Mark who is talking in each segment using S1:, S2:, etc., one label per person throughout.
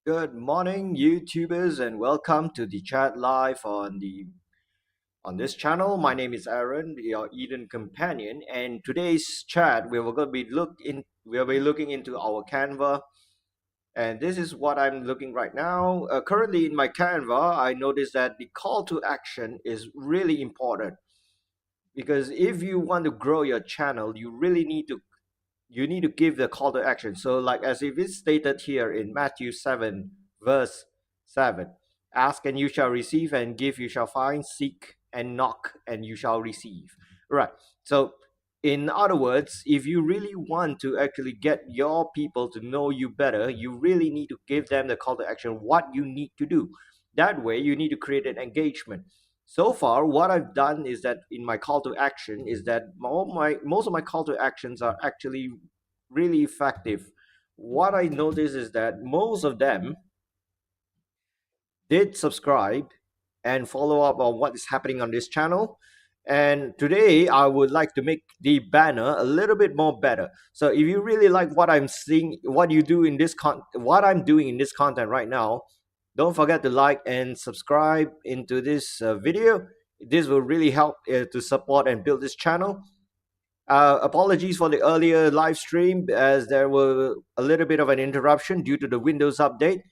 S1: Good morning, YouTubers, and welcome to the chat live on this channel. My name is Aaron, your Eden companion, and today's chat we'll be looking into our Canva, and this is what I'm looking right now. Currently in my Canva, I noticed that the call to action is really important because if you want to grow your channel, you need to give the call to action. So, like as if it's stated here in Matthew 7, verse 7, ask and you shall receive, and give you shall find, seek and knock and you shall receive. Right. So, in other words, if you really want to actually get your people to know you better, you really need to give them the call to action, what you need to do. That way, you need to create an engagement. So far, what I've done is that in my call to action is that most of my call to actions are actually really effective. What I noticed is that most of them did subscribe and follow up on what is happening on this channel. And today I would like to make the banner a little bit more better. So if you really like what I'm seeing, what I'm doing in this content right now, don't forget to like and subscribe into this video. This will really help to support and build this channel. Apologies for the earlier live stream as there were a little bit of an interruption due to the Windows update.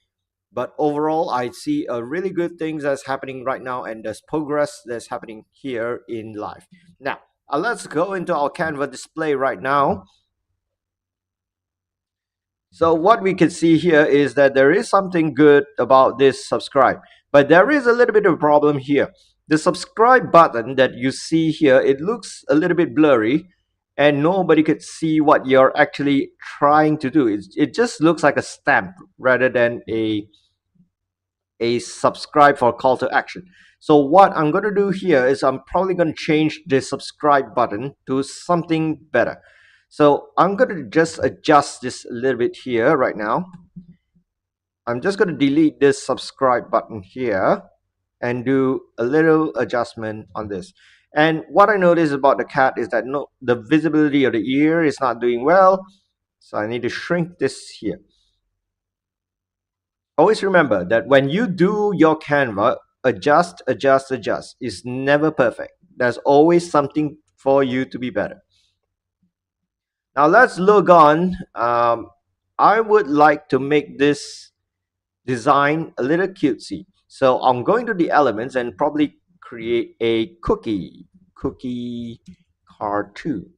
S1: But overall, I see a really good things that's happening right now, and there's progress that's happening here in live. Now, let's go into our Canva display right now. So what we can see here is that there is something good about this subscribe, but there is a little bit of a problem here. The subscribe button that you see here, it looks a little bit blurry and nobody could see what you're actually trying to do. It just looks like a stamp rather than a subscribe for call to action. So what I'm going to do here is I'm probably going to change the subscribe button to something better. So I'm going to just adjust this a little bit here right now. I'm just going to delete this subscribe button here and do a little adjustment on this. And what I notice about the cat is that the visibility of the ear is not doing well. So I need to shrink this here. Always remember that when you do your Canva, adjust, adjust, adjust is never perfect. There's always something for you to be better. Now let's log on. I would like to make this design a little cutesy. So I'm going to the elements and probably create a cookie cartoon.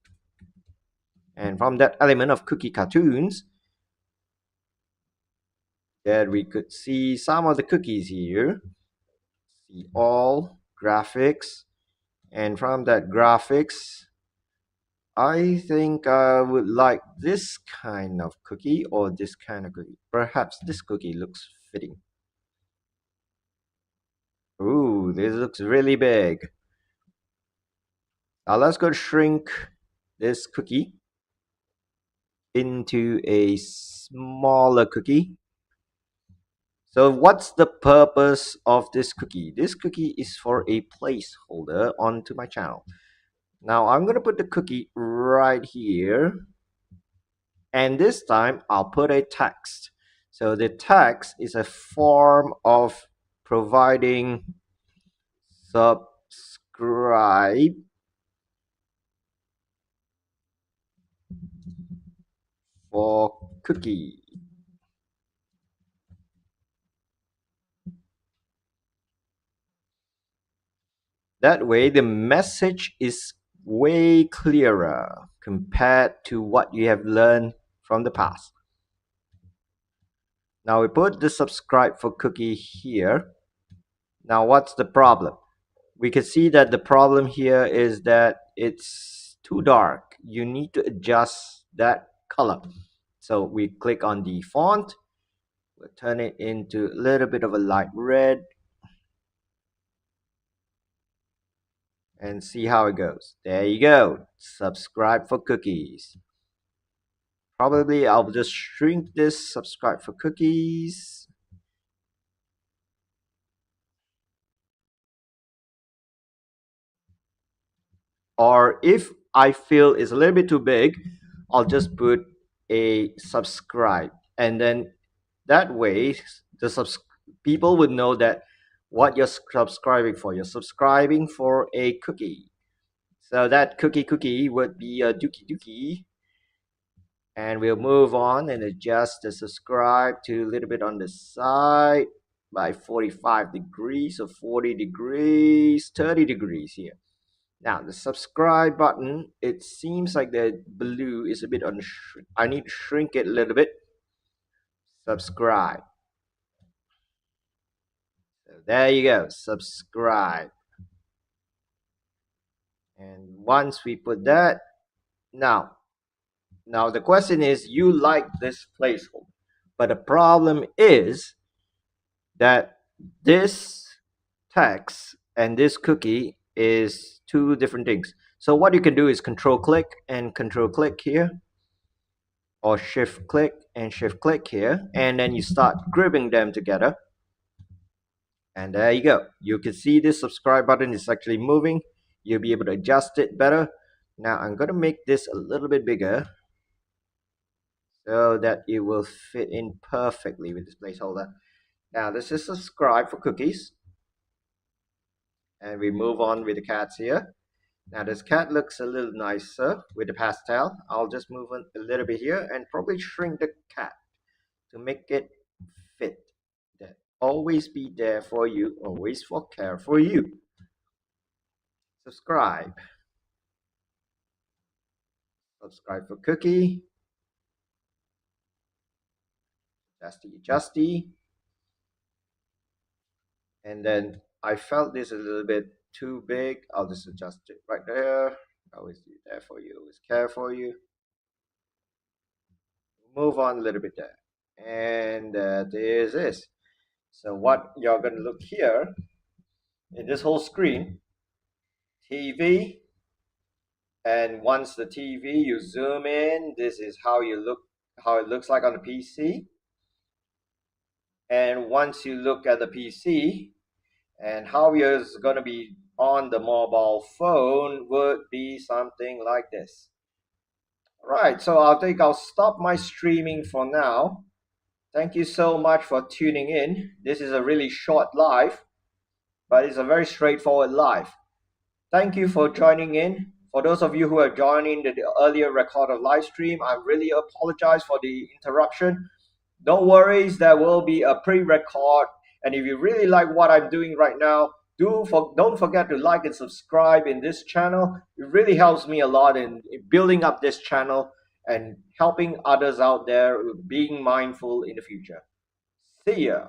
S1: And from that element of cookie cartoons, that we could see some of the cookies here. See all graphics, and from that graphics, I think I would like this kind of cookie or this kind of cookie. Perhaps this cookie looks fitting. Ooh, this looks really big. Now let's go shrink this cookie into a smaller cookie. So what's the purpose of this cookie? This cookie is for a placeholder onto my channel. Now I'm going to put the cookie right here. And this time I'll put a text. So the text is a form of providing subscribe for cookie. That way the message is way clearer compared to what you have learned from the past. Now we put the subscribe for cookie here. Now what's the problem? We can see that the problem here is that it's too dark. You need to adjust that color. So we click on the font. We'll turn it into a little bit of a light red. And see how it goes. There you go. Subscribe for cookies. Probably I'll just shrink this subscribe for cookies. Or if I feel it's a little bit too big, I'll just put a subscribe. And then that way people would know that what you're subscribing for. You're subscribing for a cookie. So that cookie would be a dookie. And we'll move on and adjust the subscribe to a little bit on the side by 45 degrees or 40 degrees, 30 degrees here. Now the subscribe button, it seems like the blue is a bit on, I need to shrink it a little bit. Subscribe. So there you go, subscribe. And once we put that, now the question is, you like this placeholder, but the problem is that this text and this cookie is two different things. So what you can do is control click and control click here, or shift click and shift click here, and then you start grouping them together. And there you go. You can see this subscribe button is actually moving. You'll be able to adjust it better. Now I'm going to make this a little bit bigger so that it will fit in perfectly with this placeholder. Now this is subscribe for cookies. And we move on with the cats here. Now this cat looks a little nicer with the pastel. I'll just move on a little bit here and probably shrink the cat to make it fit. That always be there for you, always for care for you. Subscribe. Subscribe for cookie. Adjusty. And then I felt this a little bit too big. I'll just adjust it right there. Always be there for you, always care for you. Move on a little bit there. And there's this. So what you're going to look here in this whole screen, TV, and once the TV, you zoom in, this is how it looks like on the PC. And once you look at the PC, and how it's going to be on the mobile phone would be something like this. Right, so I think I'll stop my streaming for now. Thank you so much for tuning in. This is a really short live, but it's a very straightforward live. Thank you for joining in. For those of you who are joining the earlier recorded live stream, I really apologize for the interruption. No worries, there will be a pre-record. And if you really like what I'm doing right now, don't forget to like and subscribe in this channel. It really helps me a lot in building up this channel and helping others out there being mindful in the future. See ya.